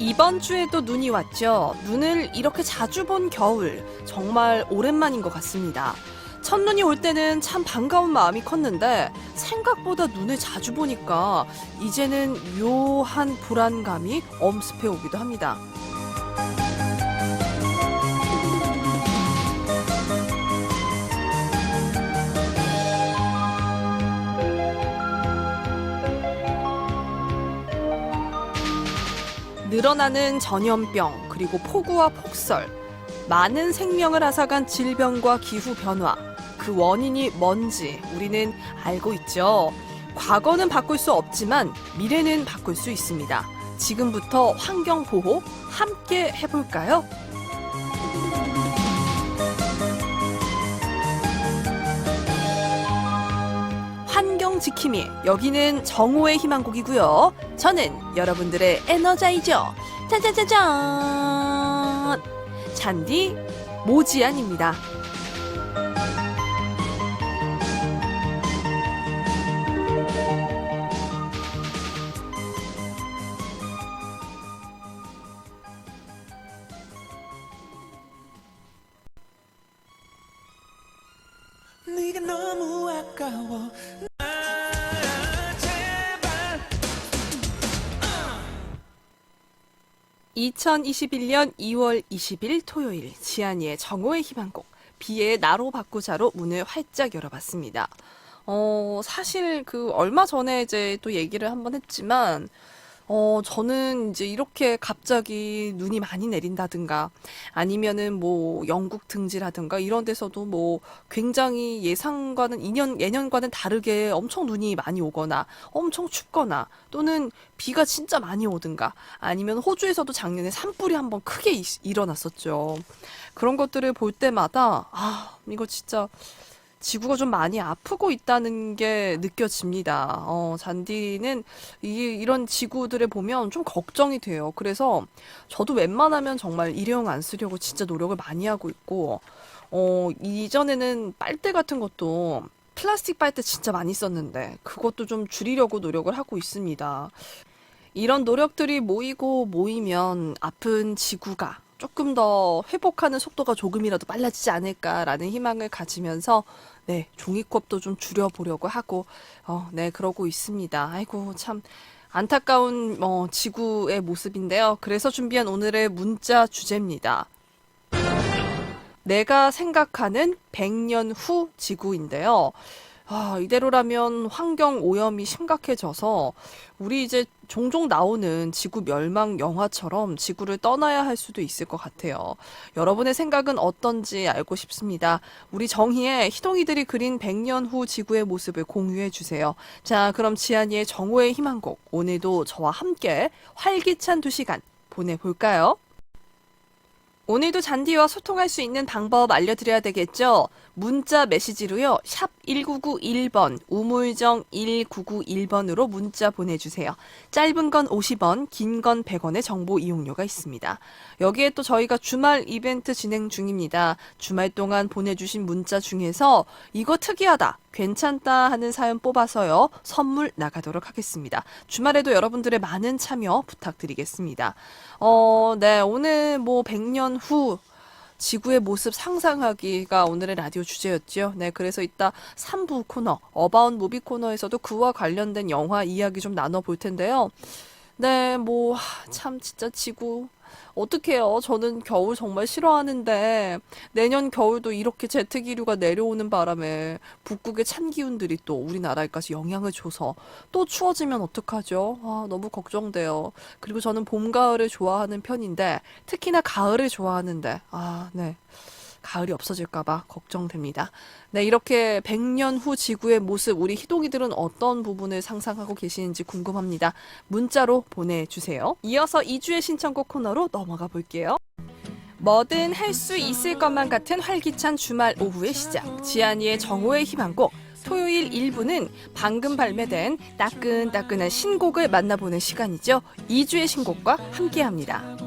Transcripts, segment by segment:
이번 주에도 눈이 왔죠. 눈을 이렇게 자주 본 겨울, 정말 오랜만인 것 같습니다. 첫눈이 올 때는 참 반가운 마음이 컸는데 생각보다 눈을 자주 보니까 이제는 묘한 불안감이 엄습해 오기도 합니다. 늘어나는 전염병, 그리고 폭우와 폭설, 많은 생명을 앗아간 질병과 기후 변화, 그 원인이 뭔지 우리는 알고 있죠. 과거는 바꿀 수 없지만 미래는 바꿀 수 있습니다. 지금부터 환경 보호 함께 해볼까요? 환경 지킴이, 여기는 정오의 희망곡이고요. 저는 여러분들의 에너자이저 짜자자잔 잔디 모지안입니다. 네가 너무 아까워. 2021년 2월 20일 토요일, 지안이의 정오의 희망곡, 비의 나로 바꾸자로 문을 활짝 열어봤습니다. 사실 얼마 전에 이제 또 얘기를 한번 했지만, 저는 이제 이렇게 갑자기 눈이 많이 내린다든가, 아니면은 뭐 영국 등지라든가 이런 데서도 뭐 굉장히 예년과는 다르게 엄청 눈이 많이 오거나, 엄청 춥거나, 또는 비가 진짜 많이 오든가, 아니면 호주에서도 작년에 산불이 한번 크게 일어났었죠. 그런 것들을 볼 때마다, 이거 진짜 지구가 좀 많이 아프고 있다는 게 느껴집니다. 잔디는 이런 지구들을 보면 좀 걱정이 돼요. 그래서 저도 웬만하면 정말 일회용 안 쓰려고 진짜 노력을 많이 하고 있고, 이전에는 빨대 같은 것도 플라스틱 빨대 진짜 많이 썼는데, 그것도 좀 줄이려고 노력을 하고 있습니다. 이런 노력들이 모이면 아픈 지구가 조금 더 회복하는 속도가 조금이라도 빨라지지 않을까라는 희망을 가지면서 종이컵도 좀 줄여보려고 하고 그러고 있습니다. 아이고 참 안타까운 지구의 모습인데요. 그래서 준비한 오늘의 문자 주제입니다. 내가 생각하는 100년 후 지구인데요. 이대로라면 환경 오염이 심각해져서 우리 이제 종종 나오는 지구 멸망 영화처럼 지구를 떠나야 할 수도 있을 것 같아요. 여러분의 생각은 어떤지 알고 싶습니다. 우리 정희의 희동이들이 그린 100년 후 지구의 모습을 공유해 주세요. 자, 그럼 지안이의 정오의 희망곡, 오늘도 저와 함께 활기찬 2시간 보내볼까요? 오늘도 잔디와 소통할 수 있는 방법 알려드려야 되겠죠? 문자 메시지로요. 샵 1991번, 우물정 1991번으로 문자 보내주세요. 짧은 건 50원, 긴 건 100원의 정보 이용료가 있습니다. 여기에 또 저희가 주말 이벤트 진행 중입니다. 주말 동안 보내주신 문자 중에서 이거 특이하다, 괜찮다 하는 사연 뽑아서요. 선물 나가도록 하겠습니다. 주말에도 여러분들의 많은 참여 부탁드리겠습니다. 오늘 뭐 100년 후 지구의 모습 상상하기가 오늘의 라디오 주제였죠. 그래서 이따 3부 코너, 어바웃 무비 코너에서도 그와 관련된 영화 이야기 좀 나눠볼 텐데요. 참 진짜 지구 어떡해요. 저는 겨울 정말 싫어하는데 내년 겨울도 이렇게 제트기류가 내려오는 바람에 북극의 찬 기운들이 또 우리나라에까지 영향을 줘서 또 추워지면 어떡하죠? 너무 걱정돼요. 그리고 저는 봄, 가을을 좋아하는 편인데 특히나 가을을 좋아하는데 가을이 없어질까봐 걱정됩니다. 이렇게 100년 후 지구의 모습, 우리 희동이들은 어떤 부분을 상상하고 계시는지 궁금합니다. 문자로 보내주세요. 이어서 2주의 신청곡 코너로 넘어가 볼게요. 뭐든 할 수 있을 것만 같은 활기찬 주말 오후의 시작, 지안이의 정오의 희망곡. 토요일 1부는 방금 발매된 따끈따끈한 신곡을 만나보는 시간이죠. 2주의 신곡과 함께합니다.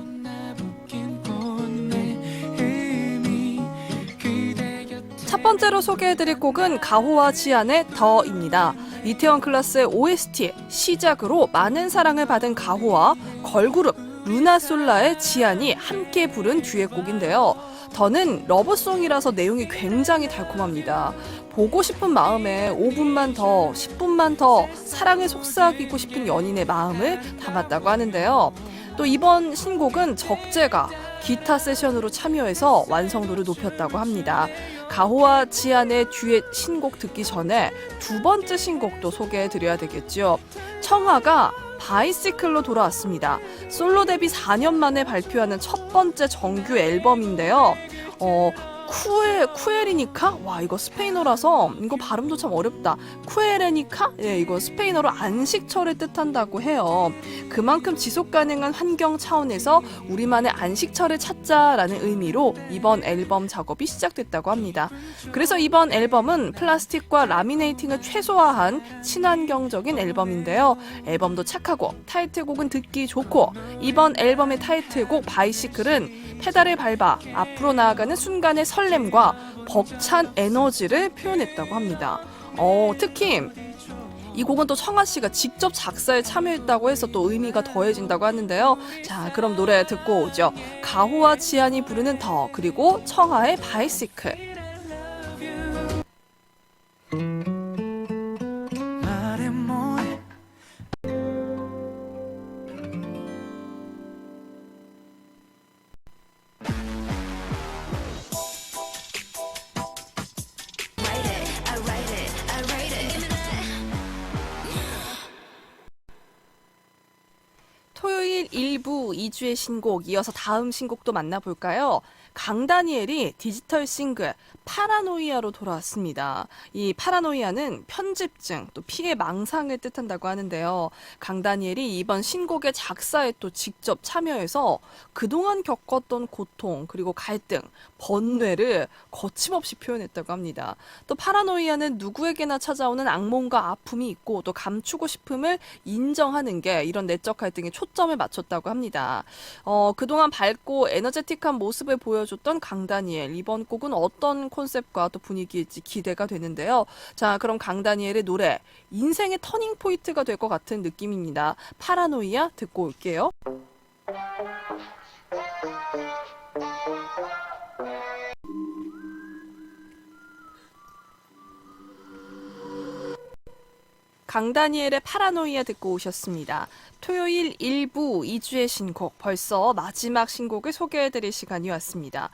첫 번째로 소개해드릴 곡은 가호와 지안의 더입니다. 이태원 클라스의 OST 시작으로 많은 사랑을 받은 가호와 걸그룹 루나솔라의 지안이 함께 부른 듀엣곡인데요. 더는 러브송이라서 내용이 굉장히 달콤합니다. 보고 싶은 마음에 5분만 더, 10분만 더 사랑에 속삭이고 싶은 연인의 마음을 담았다고 하는데요. 또 이번 신곡은 적재가 기타 세션으로 참여해서 완성도를 높였다고 합니다. 가호와 지안의 듀엣 신곡 듣기 전에 두 번째 신곡도 소개해드려야 되겠죠. 청하가 바이시클로 돌아왔습니다. 솔로 데뷔 4년 만에 발표하는 첫 번째 정규 앨범인데요. 쿠에리니카? 와, 이거 스페인어라서 이거 발음도 참 어렵다. 쿠에레니카? 예, 이거 스페인어로 안식처를 뜻한다고 해요. 그만큼 지속 가능한 환경 차원에서 우리만의 안식처를 찾자라는 의미로 이번 앨범 작업이 시작됐다고 합니다. 그래서 이번 앨범은 플라스틱과 라미네이팅을 최소화한 친환경적인 앨범인데요. 앨범도 착하고 타이틀곡은 듣기 좋고 이번 앨범의 타이틀곡 바이시클은 페달을 밟아 앞으로 나아가는 순간의 설렘과 벅찬 에너지를 표현했다고 합니다. 특히 이 곡은 또 청아 씨가 직접 작사에 참여했다고 해서 또 의미가 더해진다고 하는데요. 자, 그럼 노래 듣고 오죠. 가호와 지안이 부르는 더, 그리고 청아의 바이시클. 말해 뭐해 토요일 1부 2주의 신곡 이어서 다음 신곡도 만나볼까요? 강다니엘이 디지털 싱글 파라노이아로 돌아왔습니다. 이 파라노이아는 편집증, 또 피해 망상을 뜻한다고 하는데요. 강다니엘이 이번 신곡의 작사에 또 직접 참여해서 그동안 겪었던 고통, 그리고 갈등, 번뇌를 거침없이 표현했다고 합니다. 또 파라노이아는 누구에게나 찾아오는 악몽과 아픔이 있고 또 감추고 싶음을 인정하는 게 이런 내적 갈등에 초점을 맞췄다고 합니다. 그동안 밝고 에너제틱한 모습을 보여줬던 강다니엘, 이번 곡은 어떤 콘셉트와 또 분위기일지 기대가 되는데요. 자, 그럼 강다니엘의 노래 인생의 터닝 포인트가 될 것 같은 느낌입니다. 파라노이아 듣고 올게요. 강다니엘의 파라노이아 듣고 오셨습니다. 토요일 1부 2주의 신곡, 벌써 마지막 신곡을 소개해드릴 시간이 왔습니다.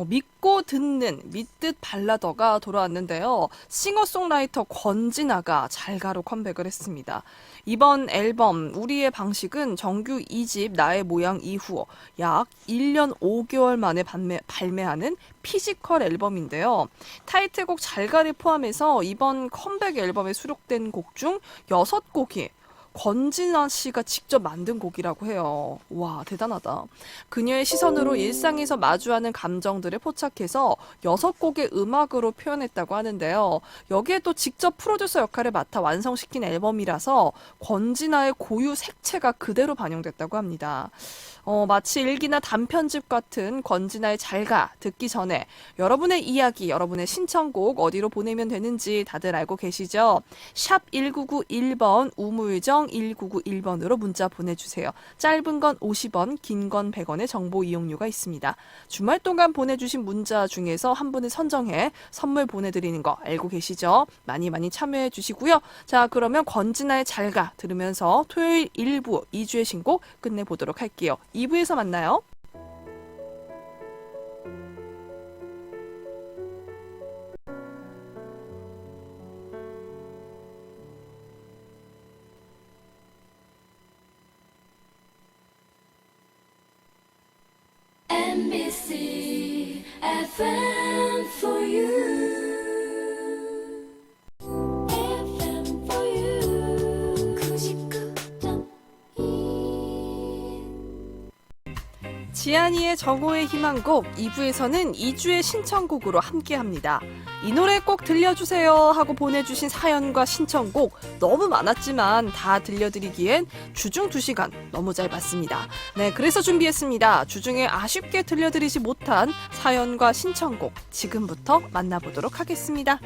믿고 듣는 믿듯 발라더가 돌아왔는데요. 싱어송라이터 권진아가 잘가로 컴백을 했습니다. 이번 앨범 우리의 방식은 정규 2집 나의 모양 이후 약 1년 5개월 만에 발매하는 피지컬 앨범인데요. 타이틀곡 잘가를 포함해서 이번 컴백 앨범에 수록된 곡 중 6곡이 권진아 씨가 직접 만든 곡이라고 해요. 와, 대단하다. 그녀의 시선으로 일상에서 마주하는 감정들을 포착해서 6곡의 음악으로 표현했다고 하는데요. 여기에 또 직접 프로듀서 역할을 맡아 완성시킨 앨범이라서 권진아의 고유 색채가 그대로 반영됐다고 합니다. 마치 일기나 단편집 같은 권진아의 잘가 듣기 전에 여러분의 이야기, 여러분의 신청곡 어디로 보내면 되는지 다들 알고 계시죠? 샵 1991번 우물정 1991번으로 문자 보내주세요. 짧은 건 50원, 긴 건 100원의 정보 이용료가 있습니다. 주말 동안 보내주신 문자 중에서 한 분을 선정해 선물 보내드리는 거 알고 계시죠? 많이 많이 참여해 주시고요. 자, 그러면 권진아의 잘가 들으면서 토요일 1부 2주의 신곡 끝내보도록 할게요. 2부에서 만나요. MBC FM for you. FM for you. 99.1. 지안이의 정오의 희망곡 2부에서는 2주의 신청곡으로 함께합니다. 이 노래 꼭 들려주세요 하고 보내주신 사연과 신청곡 너무 많았지만 다 들려드리기엔 주중 2시간 너무 짧았습니다. 네, 그래서 준비했습니다. 주중에 아쉽게 들려드리지 못한 사연과 신청곡 지금부터 만나보도록 하겠습니다.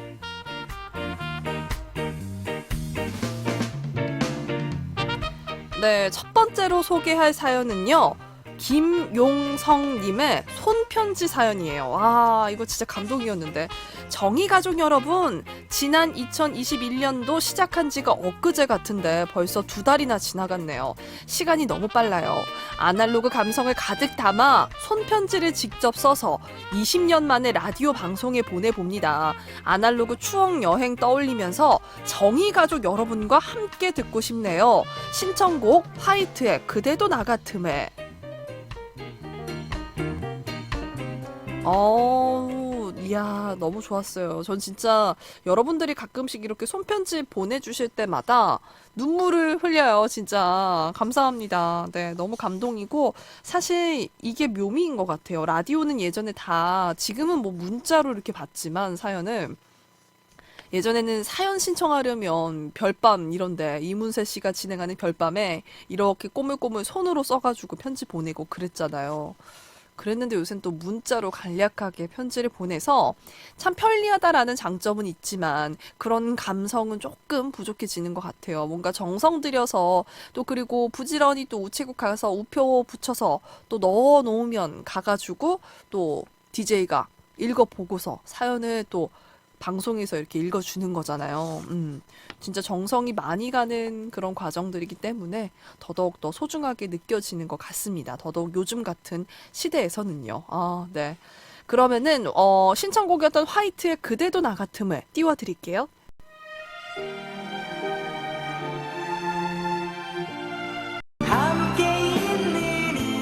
네, 첫 번째로 소개할 사연은요. 김용성님의 손편지 사연이에요. 와, 이거 진짜 감동이었는데. 정의가족 여러분, 지난 2021년도 시작한 지가 엊그제 같은데 벌써 2달이나 지나갔네요. 시간이 너무 빨라요. 아날로그 감성을 가득 담아 손편지를 직접 써서 20년 만에 라디오 방송에 보내봅니다. 아날로그 추억 여행 떠올리면서 정의가족 여러분과 함께 듣고 싶네요. 신청곡 화이트의 그대도 나 같음에. 이야, 너무 좋았어요. 전 진짜 여러분들이 가끔씩 이렇게 손편지 보내주실 때마다 눈물을 흘려요. 진짜. 감사합니다. 네, 너무 감동이고, 사실 이게 묘미인 것 같아요. 라디오는 예전에 다, 지금은 뭐 문자로 이렇게 받지만, 사연을. 예전에는 사연 신청하려면 별밤 이런데 이문세 씨가 진행하는 별밤에 이렇게 꼬물꼬물 손으로 써가지고 편지 보내고 그랬잖아요. 그랬는데 요새는 또 문자로 간략하게 편지를 보내서 참 편리하다라는 장점은 있지만 그런 감성은 조금 부족해지는 것 같아요. 뭔가 정성 들여서 또 그리고 부지런히 또 우체국 가서 우표 붙여서 또 넣어 놓으면 가가지고 또 DJ가 읽어보고서 사연을 또 방송에서 이렇게 읽어주는 거잖아요. 진짜 정성이 많이 가는 그런 과정들이기 때문에 더더욱 더 소중하게 느껴지는 것 같습니다. 더더욱 요즘 같은 시대에서는요. 아, 네. 그러면은 신청곡이었던 화이트의 그대도 나 같음을 띄워드릴게요. 함께 있는 이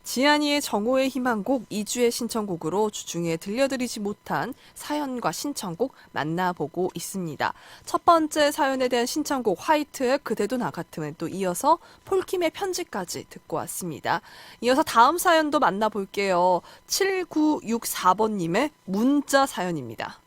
지안이의 정오의 희망곡 2주의 신청곡으로 주중에 들려드리지 못한 사연과 신청곡 만나보고 있습니다. 첫 번째 사연에 대한 신청곡 화이트의 그대도 나 같으면 또 이어서 폴킴의 편지까지 듣고 왔습니다. 이어서 다음 사연도 만나볼게요. 7964번님의 문자 사연입니다.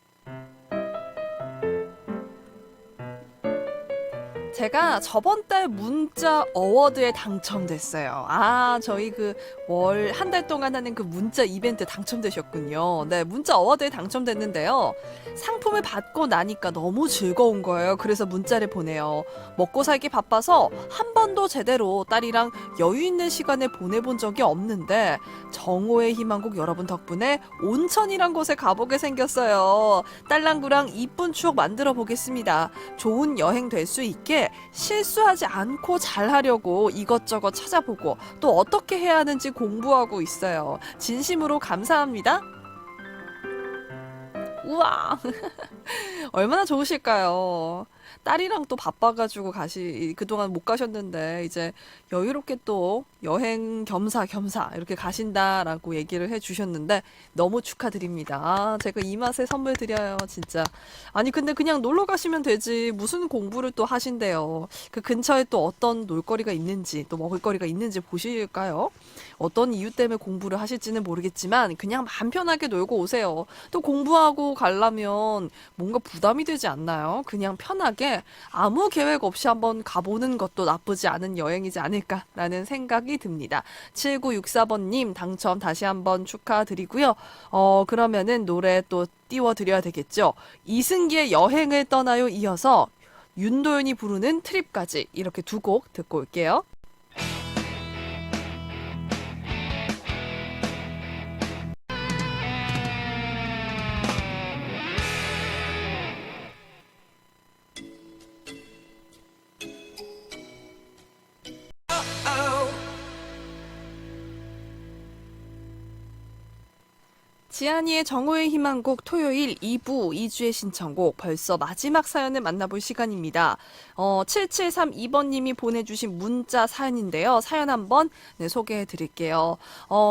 제가 저번 달 문자 어워드에 당첨됐어요. 아, 저희 그 월 한 달 동안 하는 그 문자 이벤트 당첨되셨군요. 네, 문자 어워드에 당첨됐는데요. 상품을 받고 나니까 너무 즐거운 거예요. 그래서 문자를 보내요. 먹고 살기 바빠서 한 번도 제대로 딸이랑 여유 있는 시간을 보내본 적이 없는데 정오의 희망곡 여러분 덕분에 온천이란 곳에 가보게 생겼어요. 딸랑구랑 이쁜 추억 만들어 보겠습니다. 좋은 여행 될 수 있게 실수하지 않고 잘하려고 이것저것 찾아보고 또 어떻게 해야 하는지 공부하고 있어요. 진심으로 감사합니다. 우와. 얼마나 좋으실까요? 딸이랑 또 바빠가지고 그동안 못 가셨는데, 이제 여유롭게 또 여행 겸사겸사 이렇게 가신다라고 얘기를 해주셨는데, 너무 축하드립니다. 아, 제가 이 맛에 선물 드려요, 진짜. 아니, 근데 그냥 놀러 가시면 되지. 무슨 공부를 또 하신대요. 그 근처에 또 어떤 놀거리가 있는지, 또 먹을거리가 있는지 보실까요? 어떤 이유 때문에 공부를 하실지는 모르겠지만, 그냥 마음 편하게 놀고 오세요. 또 공부하고 가려면 뭔가 부담이 되지 않나요? 그냥 편하게 아무 계획 없이 한번 가보는 것도 나쁘지 않은 여행이지 않을까라는 생각이 듭니다. 7964번님 당첨 다시 한번 축하드리고요. 그러면은 노래 또 띄워드려야 되겠죠. 이승기의 여행을 떠나요 이어서 윤도현이 부르는 트립까지 이렇게 두 곡 듣고 올게요. 지안이의 정오의 희망곡 토요일 2부 2주의 신청곡 벌써 마지막 사연을 만나볼 시간입니다. 7732번님이 보내주신 문자 사연인데요. 사연 한번 소개해 드릴게요.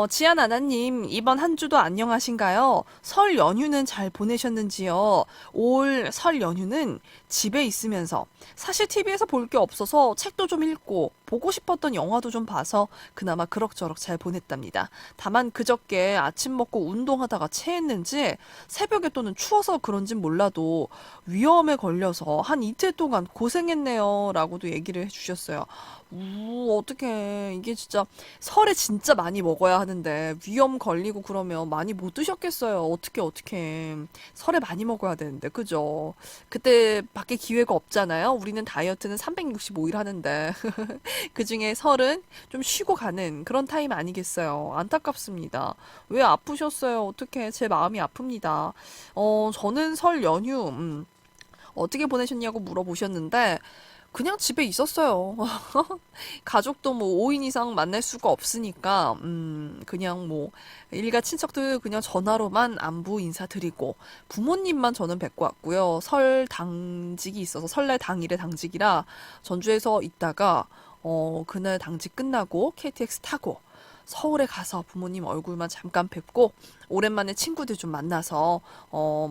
지안 아나님 이번 한 주도 안녕하신가요? 설 연휴는 잘 보내셨는지요? 올 설 연휴는 집에 있으면서 사실 TV에서 볼 게 없어서 책도 좀 읽고 보고 싶었던 영화도 좀 봐서 그나마 그럭저럭 잘 보냈답니다. 다만 그저께 아침 먹고 운동하다가 코로나가 체했는지 새벽에 또는 추워서 그런진 몰라도 위험에 걸려서 한 이틀 동안 고생했네요 라고도 얘기를 해주셨어요. 어떡해. 이게 진짜 설에 진짜 많이 먹어야 하는데 위험 걸리고 그러면 많이 못 드셨겠어요. 어떡해. 설에 많이 먹어야 되는데 그죠? 그때 밖에 기회가 없잖아요. 우리는 다이어트는 365일 하는데 그중에 설은 좀 쉬고 가는 그런 타임 아니겠어요. 안타깝습니다. 왜 아프셨어요? 어떡해. 제 마음이 아픕니다. 저는 설 연휴 어떻게 보내셨냐고 물어보셨는데 그냥 집에 있었어요. 가족도 뭐 5인 이상 만날 수가 없으니까, 그냥 뭐, 일가 친척들 그냥 전화로만 안부 인사드리고, 부모님만 저는 뵙고 왔고요. 설 당직이 있어서, 설날 당일에 당직이라, 전주에서 있다가, 그날 당직 끝나고, KTX 타고, 서울에 가서 부모님 얼굴만 잠깐 뵙고, 오랜만에 친구들 좀 만나서,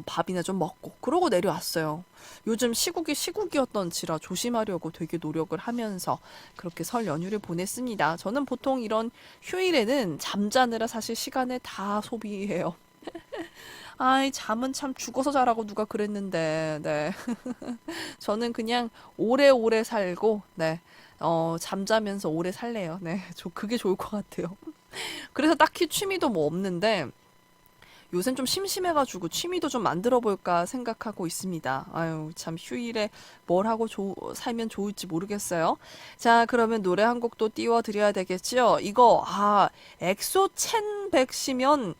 밥이나 좀 먹고, 그러고 내려왔어요. 요즘 시국이 시국이었던지라 조심하려고 되게 노력을 하면서 그렇게 설 연휴를 보냈습니다. 저는 보통 이런 휴일에는 잠자느라 사실 시간을 다 소비해요. 아이, 잠은 참 죽어서 자라고 누가 그랬는데, 네. 저는 그냥 오래오래 살고, 네. 잠자면서 오래 살래요. 네. 그게 좋을 것 같아요. 그래서 딱히 취미도 뭐 없는데, 요새 좀 심심해가지고 취미도 좀 만들어 볼까 생각하고 있습니다. 아유, 참 휴일에 뭘 하고 살면 좋을지 모르겠어요. 자, 그러면 노래 한 곡 또 띄워드려야 되겠지요? 이거, 엑소 첸 백씨면,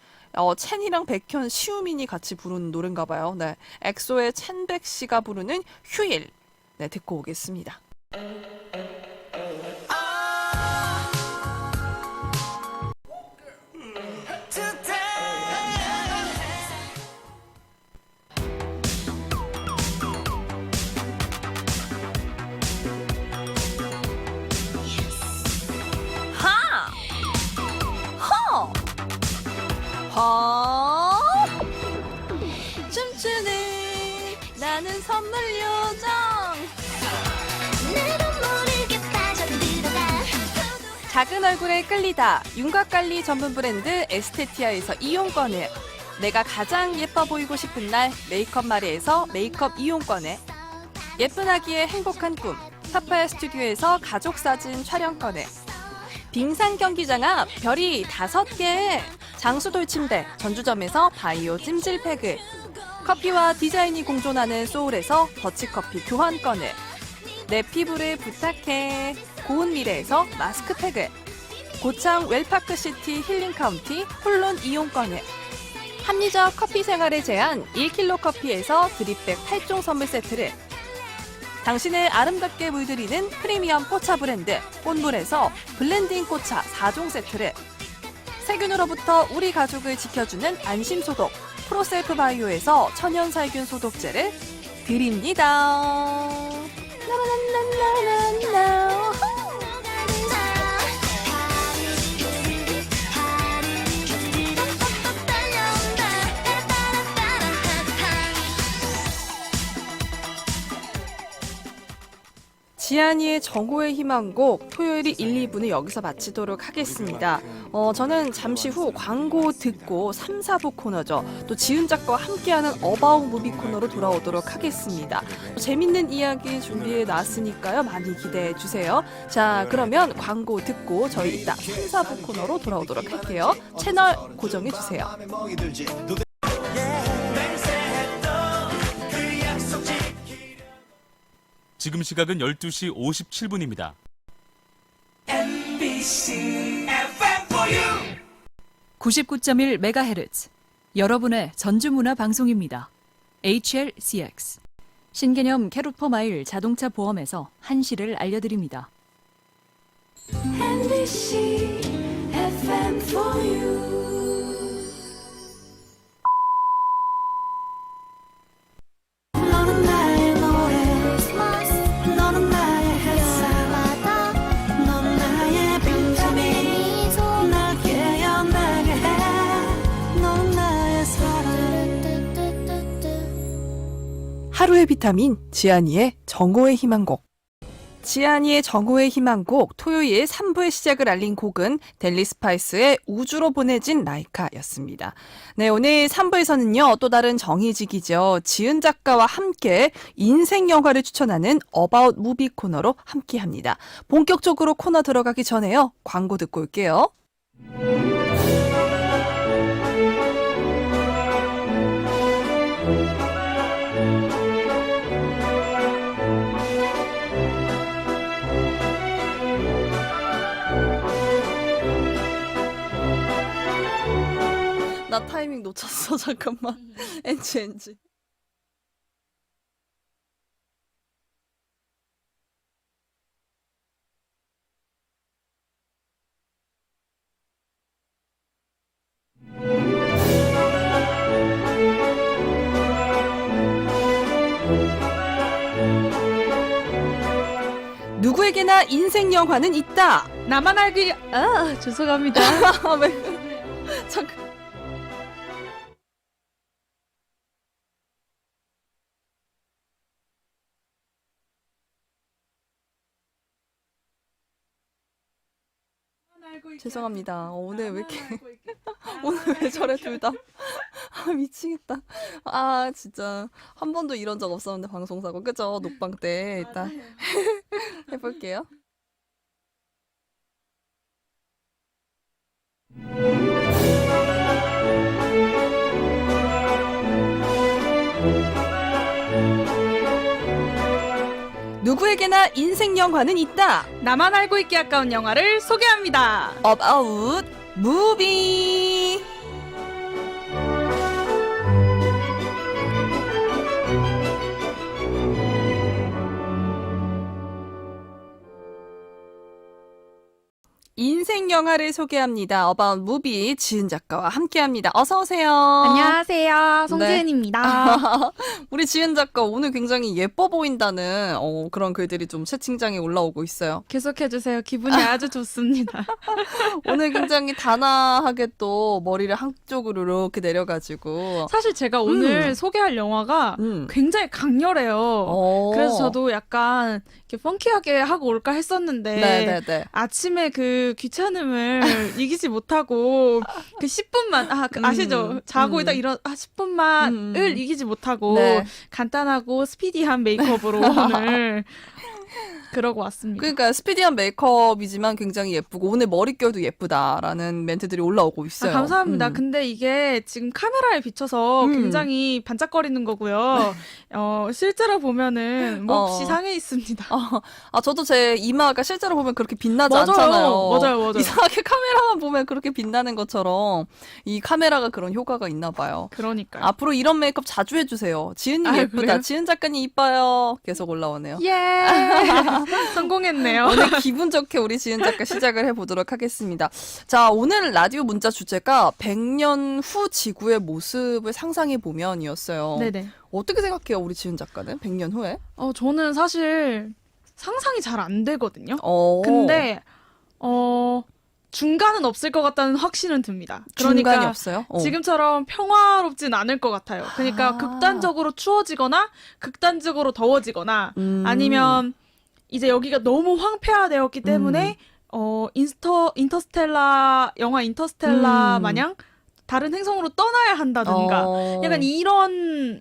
첸이랑 백현, 시우민이 같이 부르는 노래인가 봐요. 네. 엑소의 첸 백씨가 부르는 휴일. 네, 듣고 오겠습니다. 하! 허! 허! 춤추는 나는 선물 요정. 나도 모르게 빠져들어가 작은 얼굴에 끌리다. 윤곽관리 전문 브랜드 에스테티아에서 이용권을. 내가 가장 예뻐 보이고 싶은 날 메이크업 마리에서 메이크업 이용권을. 예쁜 아기의 행복한 꿈. 파파야 스튜디오에서 가족사진 촬영권을. 빙상 경기장 앞 별이 5개. 장수돌 침대 전주점에서 바이오 찜질팩을. 커피와 디자인이 공존하는 소울에서 더치커피 교환권을. 내 피부를 부탁해. 고운 미래에서 마스크팩을. 고창 웰파크시티 힐링카운티 홀론 이용권을. 합리적 커피 생활의 제한 1kg 커피에서 드립백 8종 선물 세트를. 당신을 아름답게 물들이는 프리미엄 꽃차 브랜드 꽃물에서 블렌딩 꽃차 4종 세트를. 세균으로부터 우리 가족을 지켜주는 안심소독 프로셀프 바이오에서 천연살균 소독제를 드립니다. 나나나나나나. 지안이의 정오의 희망곡 토요일이 1, 2부는 여기서 마치도록 하겠습니다. 저는 잠시 후 광고 듣고 3, 4부 코너죠. 또 지은 작가와 함께하는 어바웃 무비 코너로 돌아오도록 하겠습니다. 재밌는 이야기 준비해 놨으니까요. 많이 기대해 주세요. 자, 그러면 광고 듣고 저희 이따 3, 4부 코너로 돌아오도록 할게요. 채널 고정해 주세요. 지금 시각은 12시 57분입니다. MBC FM for you. 99.1MHz 여러분의 전주문화 방송입니다. HLCX 신개념 캐롯 마일 자동차 보험에서 한시를 알려드립니다. MBC FM for you. 너는 나의 노래 너는 나의 햇살 너는 나의 빈틈이 날 깨어나게 해 너는 나의 사랑. 하루의 비타민 지안이의 정오의 희망곡. 지아니의 정오의 희망곡, 토요일 3부의 시작을 알린 곡은 델리 스파이스의 우주로 보내진 라이카였습니다. 네, 오늘 3부에서는요, 또 다른 정희직이죠. 지은 작가와 함께 인생 영화를 추천하는 어바웃 무비 코너로 함께 합니다. 본격적으로 코너 들어가기 전에요, 광고 듣고 올게요. 나 타이밍 놓쳤어. 잠깐만. 엔지. 누구에게나 인생 영화는 있다. 나만 알기 죄송합니다. 왜? 잠깐. 죄송합니다. 오늘 왜 이렇게 오늘 왜 저래 둘 다. 아, 미치겠다. 아, 진짜 한 번도 이런 적 없었는데 방송사고. 그죠? 녹방 때 일단 해볼게요. 누구에게나 인생 영화는 있다. 나만 알고 있기 아까운 영화를 소개합니다. About Movie. 인생 영화를 소개합니다. About Movie 지은 작가와 함께합니다. 어서 오세요. 안녕하세요. 송지은입니다. 우리 지은 작가 오늘 굉장히 예뻐 보인다는 그런 글들이 좀 채팅창에 올라오고 있어요. 계속해주세요. 기분이 아주 좋습니다. 오늘 굉장히 단아하게 또 머리를 한쪽으로 이렇게 내려가지고. 사실 제가 오늘 소개할 영화가 굉장히 강렬해요. 그래서 저도 약간 이렇게 펑키하게 하고 올까 했었는데 네네네. 아침에 그 귀찮음을 이기지 못하고 그 10분만 아시죠? 자고 있다 10분만을 이기지 못하고 네. 간단하고 스피디한 메이크업으로 오늘 그러고 왔습니다. 그러니까 스피디한 메이크업이지만 굉장히 예쁘고 오늘 머릿결도 예쁘다라는 멘트들이 올라오고 있어요. 감사합니다. 근데 이게 지금 카메라에 비춰서 굉장히 반짝거리는 거고요. 실제로 보면은 몹시 상해 있습니다. 저도 제 이마가 실제로 보면 그렇게 빛나지 맞아요. 않잖아요. 맞아요. 이상하게 카메라만 보면 그렇게 빛나는 것처럼 이 카메라가 그런 효과가 있나 봐요. 그러니까요. 앞으로 이런 메이크업 자주 해주세요. 지은님 아, 예쁘다. 그래요? 지은 작가님 이뻐요. 계속 올라오네요. 예! 성공했네요. 오늘 기분 좋게 우리 지은 작가 시작을 해보도록 하겠습니다. 자, 오늘 라디오 문자 주제가 100년 후 지구의 모습을 상상해보면이었어요. 네네. 어떻게 생각해요, 우리 지은 작가는? 100년 후에? 저는 사실 상상이 잘 안 되거든요. 어. 근데 중간은 없을 것 같다는 확신은 듭니다. 중간이 그러니까 없어요? 지금처럼 평화롭진 않을 것 같아요. 그러니까 극단적으로 추워지거나 극단적으로 더워지거나 아니면 이제 여기가 너무 황폐화되었기 때문에 인터스텔라 영화 인터스텔라 마냥 다른 행성으로 떠나야 한다든가 약간 이런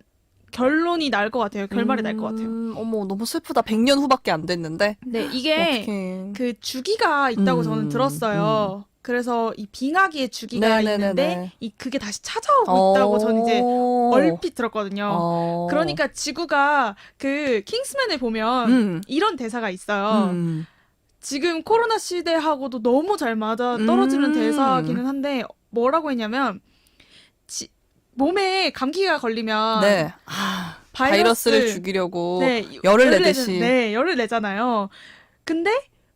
결론이 날 것 같아요. 결말이 날 것 같아요. 어머, 너무 슬프다. 100년 후밖에 안 됐는데. 네, 이게 어떡해. 그 주기가 있다고 저는 들었어요. 그래서 이 빙하기의 주기가 네네네네. 있는데 그게 다시 찾아오고 있다고 저는 이제 얼핏 들었거든요. 그러니까 지구가 그 킹스맨에 보면 이런 대사가 있어요. 지금 코로나 시대하고도 너무 잘 맞아 떨어지는 대사기는 한데 뭐라고 했냐면 몸에 감기가 걸리면 네. 바이러스를 죽이려고 열을 내듯이. 열을 내잖아요. 근데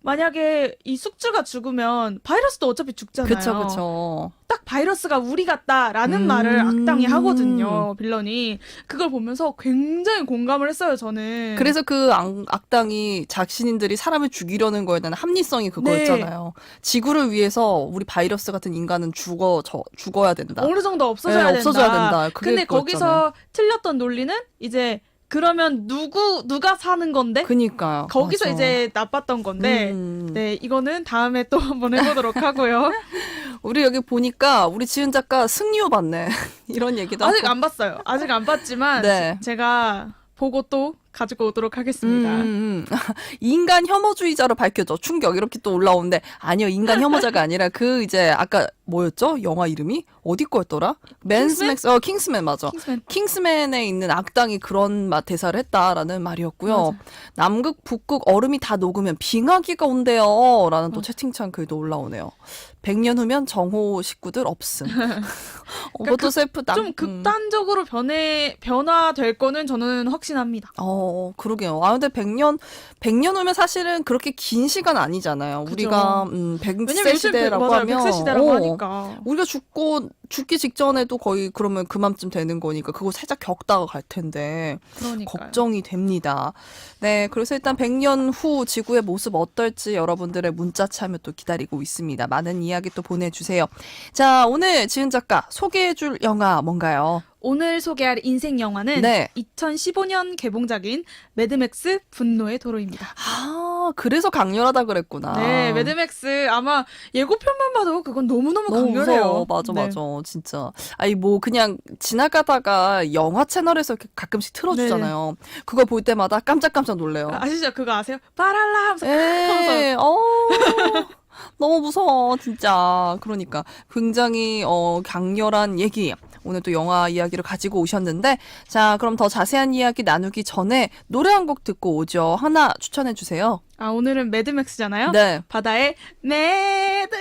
만약에 이 숙주가 죽으면 바이러스도 어차피 죽잖아요. 그쵸. 딱 바이러스가 우리 같다라는 말을 악당이 하거든요. 빌런이. 그걸 보면서 굉장히 공감을 했어요, 저는. 그래서 그 악당이 자신들이 사람을 죽이려는 거에 대한 합리성이 그거였잖아요. 지구를 위해서 우리 바이러스 같은 인간은 죽어야 된다. 어느 정도 없어져야 네, 된다. 없어져야 된다. 그게 근데 그거였잖아요. 거기서 틀렸던 논리는 이제 그러면 누가 사는 건데? 그니까요. 거기서 맞아. 이제 나빴던 건데, 네, 이거는 다음에 또 한번 해보도록 하고요. 우리 여기 보니까 우리 지은 작가 승리호 봤네. 이런 얘기도 아직 하고. 안 봤어요. 아직 안 봤지만, 네. 제가 보고 또 가지고 오도록 하겠습니다. 인간 혐오주의자로 밝혀져. 충격. 이렇게 또 올라오는데, 아니요. 인간 혐오자가 아니라 그 이제 아까 뭐였죠? 영화 이름이? 어디 거였더라? 맨스맥스. 킹스맨 맞아. 킹스맨에 있는 악당이 그런 대사를 했다라는 말이었고요. 맞아. 남극, 북극 얼음이 다 녹으면 빙하기가 온대요. 라는 또 채팅창 글도 올라오네요. 100년 후면 정호 식구들 없음. 그것도 슬프다. 좀 극단적으로 변화될 거는 저는 확신합니다. 그러게요. 근데 100년 후면 사실은 그렇게 긴 시간 아니잖아요. 그죠. 우리가 100세 시대라고 맞아요. 하면 100세 시대라고 하니까. 우리가 죽기 직전에도 거의 그러면 그만쯤 되는 거니까 그거 살짝 겪다가 갈 텐데 그러니까요. 걱정이 됩니다. 네, 그래서 일단 100년 후 지구의 모습 어떨지 여러분들의 문자 참여 또 기다리고 있습니다. 많은 이야기 또 보내주세요. 자, 오늘 지은 작가 소개해줄 영화 뭔가요? 오늘 소개할 인생 영화는 네. 2015년 개봉작인 매드맥스 분노의 도로입니다. 그래서 강렬하다 그랬구나. 네, 매드맥스 아마 예고편만 봐도 그건 너무너무 강렬해요. 무서워. 맞아, 네. 맞아. 진짜. 아니, 뭐, 그냥 지나가다가 영화 채널에서 이렇게 가끔씩 틀어주잖아요. 그거 볼 때마다 깜짝깜짝 놀래요. 아시죠? 그거 아세요? 빠랄라 하면서 에이, 너무 무서워, 진짜. 그러니까. 굉장히, 강렬한 얘기. 오늘 또 영화 이야기를 가지고 오셨는데, 자, 그럼 더 자세한 이야기 나누기 전에 노래 한 곡 듣고 오죠. 하나 추천해 주세요. 오늘은 매드맥스잖아요. 네. 바다의 매드.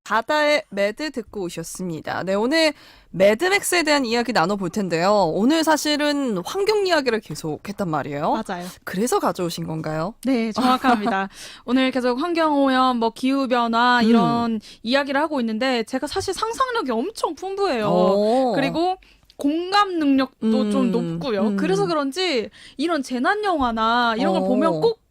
바다의 매드 듣고 오셨습니다. 네, 오늘 매드맥스에 대한 이야기 나눠볼 텐데요. 오늘 사실은 환경 이야기를 계속 했단 말이에요. 맞아요. 그래서 가져오신 건가요? 네, 정확합니다. 오늘 계속 환경오염, 기후변화 이런 이야기를 하고 있는데 제가 사실 상상력이 엄청 풍부해요. 그리고 공감 능력도 좀 높고요. 그래서 그런지 이런 재난 영화나 이런 걸 보면 꼭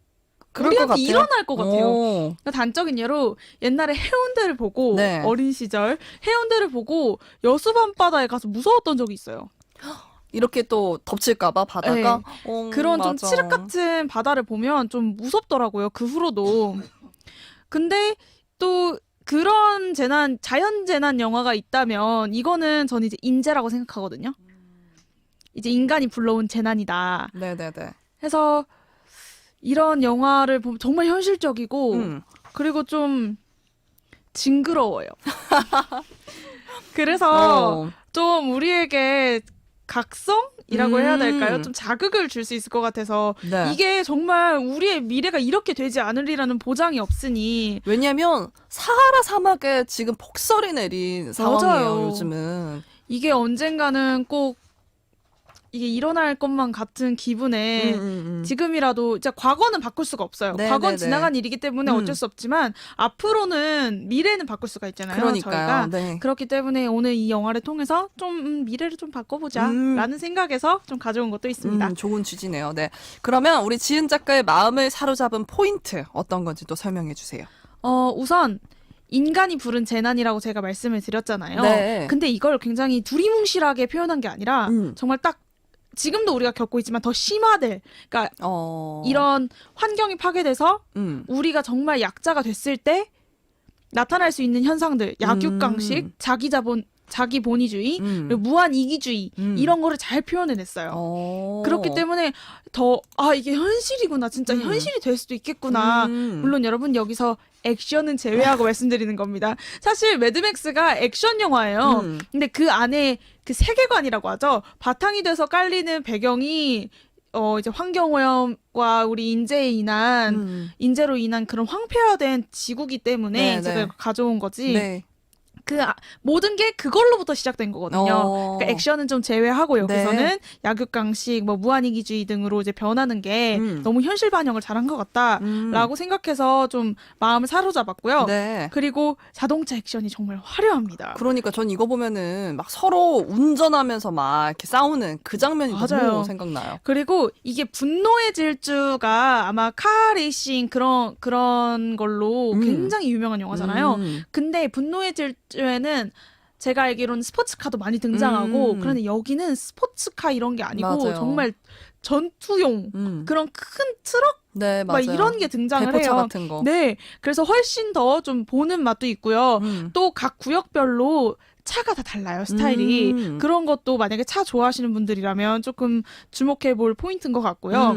그럴 것 우리한테 같아요. 일어날 것 같아요. 그러니까 단적인 예로 옛날에 해운대를 보고 네. 어린 시절 해운대를 보고 여수 밤바다에 가서 무서웠던 적이 있어요. 이렇게 또 덮칠까봐 바다가 그런 좀 맞아. 칠흑 같은 바다를 보면 좀 무섭더라고요. 그 후로도. 근데 또 그런 자연 재난 영화가 있다면 이거는 저는 이제 인재라고 생각하거든요. 이제 인간이 불러온 재난이다. 네네네. 해서 이런 영화를 보면 정말 현실적이고 그리고 좀 징그러워요. 그래서 좀 우리에게 각성이라고 해야 될까요? 좀 자극을 줄 수 있을 것 같아서 네. 이게 정말 우리의 미래가 이렇게 되지 않으리라는 보장이 없으니 왜냐면 사하라 사막에 지금 폭설이 내린 상황이에요. 맞아요. 요즘은. 이게 언젠가는 꼭 이게 일어날 것만 같은 기분에 지금이라도 진짜 과거는 바꿀 수가 없어요. 네, 과거는 네, 지나간 일이기 때문에 어쩔 수 없지만 앞으로는 미래는 바꿀 수가 있잖아요. 그러니까요. 저희가. 네. 그렇기 때문에 오늘 이 영화를 통해서 좀 미래를 좀 바꿔보자 라는 생각에서 좀 가져온 것도 있습니다. 좋은 취지네요. 네. 그러면 우리 지은 작가의 마음을 사로잡은 포인트 어떤 건지 또 설명해 주세요. 우선 인간이 부른 재난이라고 제가 말씀을 드렸잖아요. 네. 근데 이걸 굉장히 두리뭉실하게 표현한 게 아니라 정말 딱 지금도 우리가 겪고 있지만 더 심화될, 그러니까 이런 환경이 파괴돼서 우리가 정말 약자가 됐을 때 나타날 수 있는 현상들, 약육강식, 자기 본위주의, 그리고 무한 이기주의 이런 거를 잘 표현해냈어요. 그렇기 때문에 더 이게 현실이구나, 진짜 현실이 될 수도 있겠구나. 물론 여러분 여기서 액션은 제외하고 말씀드리는 겁니다. 사실 매드맥스가 액션 영화예요. 근데 그 안에 그 세계관이라고 하죠. 바탕이 돼서 깔리는 배경이 이제 환경오염과 우리 인재로 인한 그런 황폐화된 지구기 때문에 네, 제가 네. 가져온 거지. 네. 모든 게 그걸로부터 시작된 거거든요. 그러니까 액션은 좀 제외하고 여기서는 네. 약육강식, 무한이기주의 등으로 이제 변하는 게 너무 현실 반영을 잘한 것 같다라고 생각해서 좀 마음을 사로잡았고요. 네. 그리고 자동차 액션이 정말 화려합니다. 그러니까 전 이거 보면은 막 서로 운전하면서 막 이렇게 싸우는 그 장면이 맞아요. 너무 생각나요. 그리고 이게 분노의 질주가 아마 카레이싱 그런 걸로 굉장히 유명한 영화잖아요. 근데 분노의 질주에는 제가 알기로는 스포츠카도 많이 등장하고 그런데 여기는 스포츠카 이런 게 아니고 맞아요. 정말 전투용 그런 큰 트럭 네, 막 맞아요. 이런 게 등장을 대포차 해요. 같은 거. 네, 그래서 훨씬 더 좀 보는 맛도 있고요. 또 각 구역별로 차가 다 달라요, 스타일이. 그런 것도 만약에 차 좋아하시는 분들이라면 조금 주목해 볼 포인트인 것 같고요.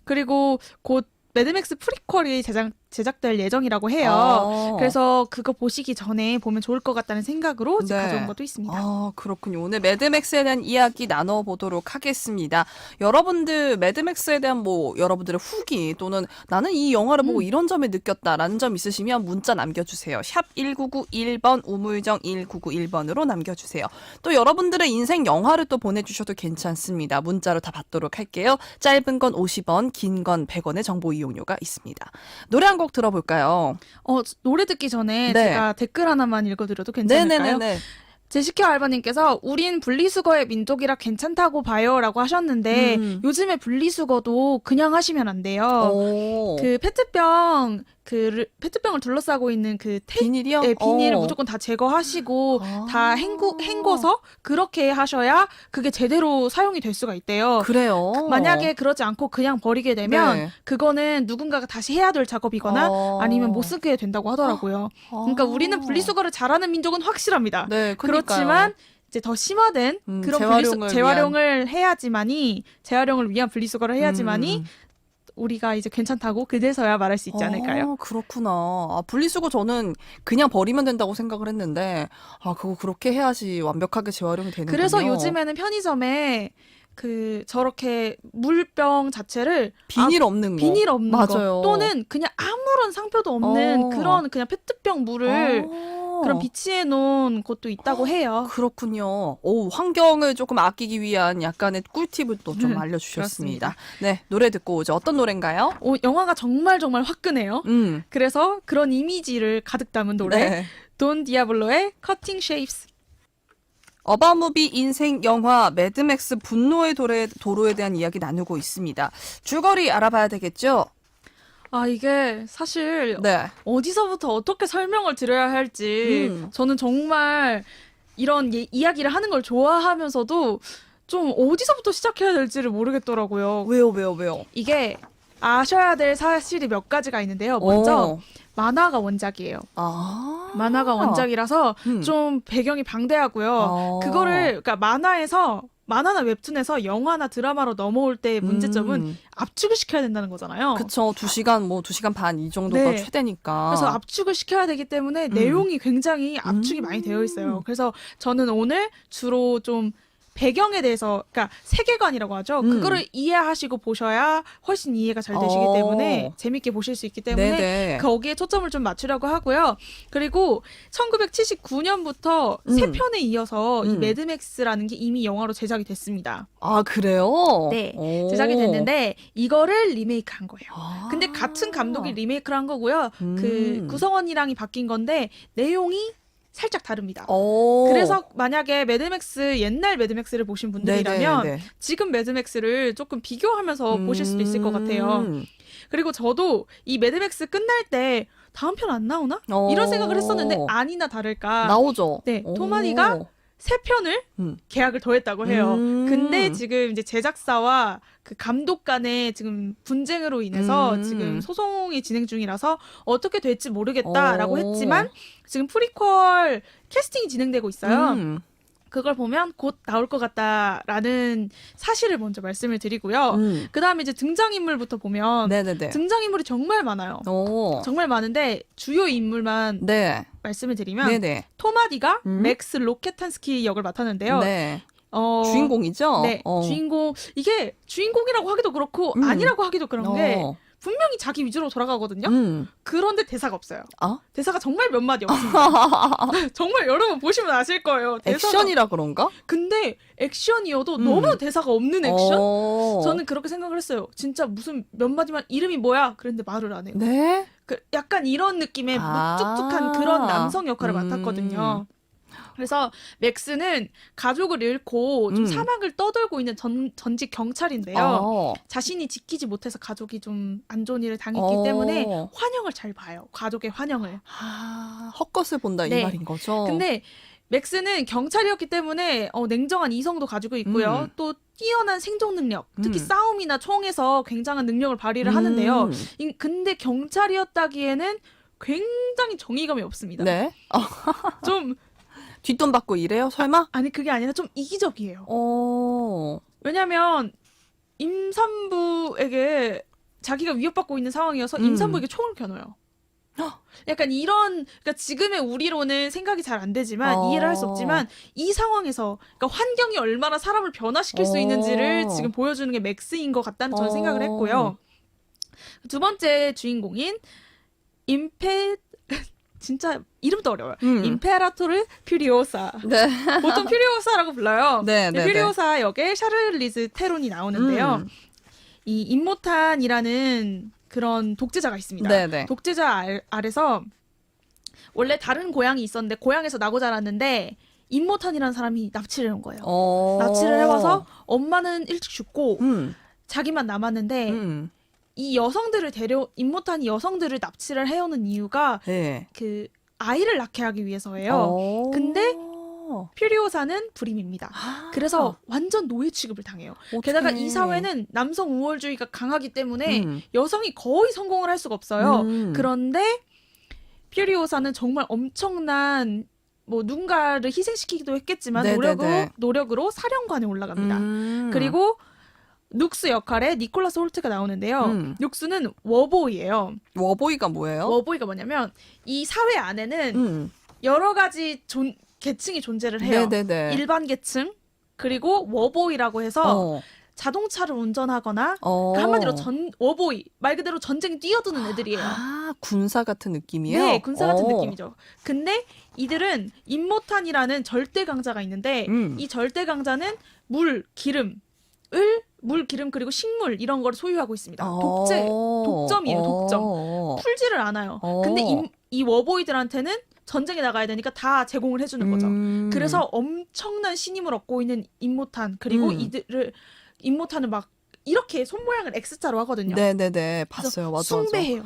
그리고 곧 매드맥스 프리퀄이 제작될 예정이라고 해요. 그래서 그거 보시기 전에 보면 좋을 것 같다는 생각으로 네. 가져온 것도 있습니다. 아, 그렇군요. 오늘 매드맥스에 대한 이야기 나눠보도록 하겠습니다. 여러분들 매드맥스에 대한 뭐 여러분들의 후기 또는 나는 이 영화를 보고 이런 점을 느꼈다라는 점 있으시면 문자 남겨주세요. 샵 1991번 우물정 1991번으로 남겨주세요. 또 여러분들의 인생 영화를 또 보내주셔도 괜찮습니다. 문자로 다 받도록 할게요. 짧은 건 50원, 긴 건 100원의 정보 이용료가 있습니다. 노래 한 곡 들어볼까요? 노래 듣기 전에 네. 제가 댓글 하나만 읽어드려도 괜찮을까요? 네네네네. 제시켜 알바님께서 우린 분리수거의 민족이라 괜찮다고 봐요라고 하셨는데 요즘에 분리수거도 그냥 하시면 안 돼요. 오. 그 페트병을 둘러싸고 있는 그 비닐이요? 네, 비닐을 무조건 다 제거하시고 다 헹궈서 그렇게 하셔야 그게 제대로 사용이 될 수가 있대요. 그래요. 만약에 그러지 않고 그냥 버리게 되면 네. 그거는 누군가가 다시 해야 될 작업이거나 아니면 못 쓰게 된다고 하더라고요. 그러니까 우리는 분리수거를 잘하는 민족은 확실합니다. 네, 그렇지만 이제 더 심화된 그런 재활용을 재활용을 위한 분리수거를 해야지만이 우리가 이제 괜찮다고 그제서야 말할 수 있지 않을까요? 그렇구나. 아, 분리수거 저는 그냥 버리면 된다고 생각을 했는데, 그거 그렇게 해야지 완벽하게 재활용이 되는군요. 그래서 요즘에는 편의점에 저렇게 물병 자체를 비닐 없는 거. 맞아요. 거 또는 그냥 아무런 상표도 없는 그런 그냥 페트병 물을 그런 비치해 놓은 곳도 있다고 해요. 그렇군요. 오, 환경을 조금 아끼기 위한 약간의 꿀팁을 또 좀 알려주셨습니다. 네, 노래 듣고 오죠. 어떤 노래인가요? 영화가 정말 정말 화끈해요. 그래서 그런 이미지를 가득 담은 노래 네. 돈 디아블로의 커팅 쉐입스. 어바무비 인생 영화 매드맥스 분노의 도로에 대한 이야기 나누고 있습니다. 줄거리 알아봐야 되겠죠? 이게 사실 네. 어디서부터 어떻게 설명을 드려야 할지 저는 정말 이런 이야기를 하는 걸 좋아하면서도 좀 어디서부터 시작해야 될지를 모르겠더라고요. 왜요? 이게 아셔야 될 사실이 몇 가지가 있는데요. 먼저 만화가 원작이에요. 만화가 원작이라서 좀 배경이 방대하고요. 그러니까 만화나 웹툰에서 영화나 드라마로 넘어올 때의 문제점은 압축을 시켜야 된다는 거잖아요. 그쵸. 2시간 반 이 정도가 네. 최대니까. 그래서 압축을 시켜야 되기 때문에 내용이 굉장히 압축이 많이 되어 있어요. 그래서 저는 오늘 주로 좀 배경에 대해서, 그러니까 세계관이라고 하죠. 그거를 이해하시고 보셔야 훨씬 이해가 잘 되시기 때문에 재밌게 보실 수 있기 때문에 네네. 거기에 초점을 좀 맞추려고 하고요. 그리고 1979년부터 세 편에 이어서 이 매드맥스라는 게 이미 영화로 제작이 됐습니다. 아, 그래요? 네, 제작이 됐는데 이거를 리메이크한 거예요. 근데 같은 감독이 리메이크를 한 거고요. 그 구성원이랑이 바뀐 건데 내용이 살짝 다릅니다. 그래서 만약에 옛날 매드맥스를 보신 분들이라면 네네네. 지금 매드맥스를 조금 비교하면서 보실 수도 있을 것 같아요. 그리고 저도 이 매드맥스 끝날 때 다음 편 안 나오나? 이런 생각을 했었는데 아니나 다를까. 나오죠. 네, 토마디가 세 편을 계약을 더했다고 해요. 근데 지금 이제 제작사와 그 감독 간의 지금 분쟁으로 인해서 지금 소송이 진행 중이라서 어떻게 될지 모르겠다라고 했지만 지금 프리퀄 캐스팅이 진행되고 있어요. 그걸 보면 곧 나올 것 같다라는 사실을 먼저 말씀을 드리고요. 그 다음에 이제 등장인물부터 보면 네네네. 등장인물이 정말 많아요. 정말 많은데 주요 인물만 네. 말씀을 드리면 네네. 토마디가 맥스 로케탄스키 역을 맡았는데요. 네. 주인공이죠? 네, 주인공. 이게 주인공이라고 하기도 그렇고 아니라고 하기도 그런 게 분명히 자기 위주로 돌아가거든요. 그런데 대사가 없어요. 대사가 정말 몇 마디 없습니다. 정말 여러분 보시면 아실 거예요. 액션이라 그런가? 근데 액션이어도 너무 대사가 없는 액션? 저는 그렇게 생각을 했어요. 진짜 무슨 몇 마디만 이름이 뭐야? 그랬는데 말을 안 해요. 네. 약간 이런 느낌의 묵뚝뚝한 그런 남성 역할을 맡았거든요. 그래서 맥스는 가족을 잃고 좀 사막을 떠돌고 있는 전직 경찰인데요. 자신이 지키지 못해서 가족이 좀 안 좋은 일을 당했기 때문에 환영을 잘 봐요. 가족의 환영을. 헛것을 본다 이 네. 말인 거죠. 근데 맥스는 경찰이었기 때문에 냉정한 이성도 가지고 있고요. 또 뛰어난 생존 능력, 특히 싸움이나 총에서 굉장한 능력을 발휘를 하는데요. 근데 경찰이었다기에는 굉장히 정의감이 없습니다. 네. 좀 뒷돈 받고 이래요? 설마? 아니 그게 아니라 좀 이기적이에요. 어. 왜냐하면 임산부에게 자기가 위협받고 있는 상황이어서 임산부에게 총을 겨눠요. 약간 그러니까 지금의 우리로는 생각이 잘 안 되지만 이해를 할 수 없지만 이 상황에서 그러니까 환경이 얼마나 사람을 변화시킬 수 있는지를 지금 보여주는 게 맥스인 것 같다는 저는 생각을 했고요. 두 번째 주인공인 진짜 이름도 어려워요. 임페라토르 퓨리오사. 네. 보통 퓨리오사라고 불러요. 네, 네, 퓨리오사 역에 샤를리즈 테론이 나오는데요. 이 임모탄이라는 그런 독재자가 있습니다. 네네. 독재자 아래서 원래 다른 고향이 있었는데 고향에서 나고 자랐는데 임모탄이라는 사람이 납치를 해온 거예요. 납치를 해와서 엄마는 일찍 죽고 자기만 남았는데 이 여성들을 임모탄이 여성들을 납치를 해오는 이유가 네. 그 아이를 낳게 하기 위해서예요. 근데 퓨리오사는 불임입니다. 그래서 완전 노예 취급을 당해요. 게다가 이 사회는 남성 우월주의가 강하기 때문에 여성이 거의 성공을 할 수가 없어요. 그런데 퓨리오사는 정말 엄청난 누군가를 희생시키기도 했겠지만 노력으로 사령관에 올라갑니다. 그리고 눅스 역할에 니콜라스 홀트가 나오는데요. 눅스는 워보이예요. 워보이가 뭐예요? 워보이가 뭐냐면 이 사회 안에는 여러 가지 계층이 존재를 해요. 네네네. 일반 계층 그리고 워보이라고 해서 자동차를 운전하거나 그러니까 한마디로 워보이 말 그대로 전쟁에 뛰어드는 애들이에요. 군사 같은 느낌이에요? 네, 군사 같은 느낌이죠. 근데 이들은 임모탄이라는 절대 강자가 있는데 이 절대 강자는 물, 기름 그리고 식물 이런 걸 소유하고 있습니다. 독점이에요, 독점. 풀지를 않아요. 근데 이 워보이들한테는 전쟁에 나가야 되니까 다 제공을 해주는 거죠. 그래서 엄청난 신임을 얻고 있는 임모탄 그리고 임모탄을 막 이렇게 손 모양을 X자로 하거든요. 네네네. 봤어요. 맞아. 숭배해요.